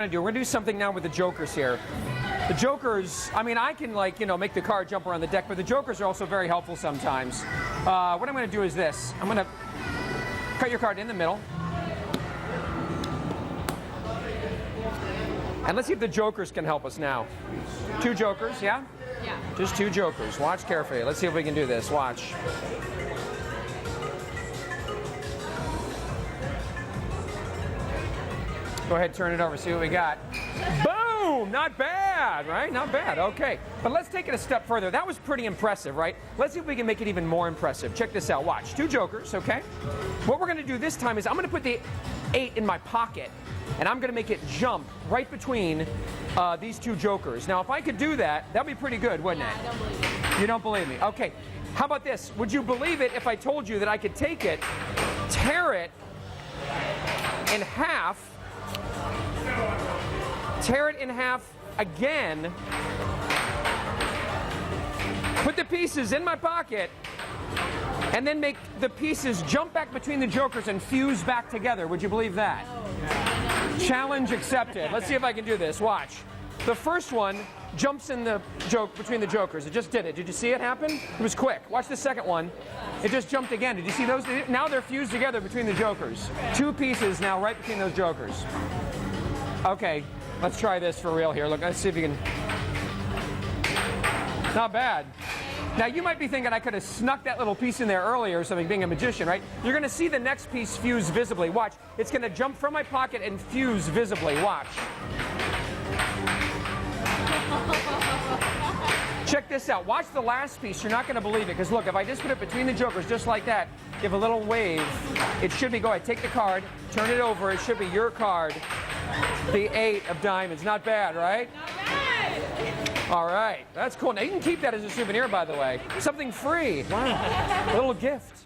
We're going to do something now with the jokers here. The jokers, I mean, I can, like, make the card jump around the deck, but the jokers are also very helpful sometimes. What I'm going to do is this. I'm going to cut your card in the middle. And let's see if the jokers can help us now. 2 jokers, yeah? Yeah. Just 2 jokers. Watch carefully. Let's see if we can do this. Watch. Go ahead, turn it over, see what we got. Boom! Not bad, right? Not bad. Okay. But let's take it a step further. That was pretty impressive, right? Let's see if we can make it even more impressive. Check this out. Watch. 2 jokers, okay? What we're going to do this time is I'm going to put the 8 in my pocket, and I'm going to make it jump right between these 2 jokers. Now, if I could do that, that'd be pretty good, wouldn't it? I don't believe it. You don't believe me? Okay. How about this? Would you believe it if I told you that I could take it, tear it in half, tear it in half again, put the pieces in my pocket, and then make the pieces jump back between the jokers and fuse back together? Would you believe that? Challenge accepted. Let's see if I can do this. Watch. The first one jumps in the between the jokers. It just did it. Did you see it happen? It was quick. Watch the second one. It just jumped again. Did you see those? Now they're fused together between the jokers. 2 pieces now right between those jokers. Okay, let's try this for real here. Look, let's see if you can. Not bad. Now you might be thinking I could have snuck that little piece in there earlier or something, being a magician, right? You're going to see the next piece fuse visibly. Watch. It's going to jump from my pocket and fuse visibly. Watch. Check this out. Watch the last piece. You're not going to believe it, because look, if I just put it between the jokers just like that, give a little wave, it should be, go ahead, take the card, turn it over, it should be your card, the 8 of diamonds. Not bad, right? Not bad. All right, that's cool. Now you can keep that as a souvenir, by the way. Something free. Wow. A little gift.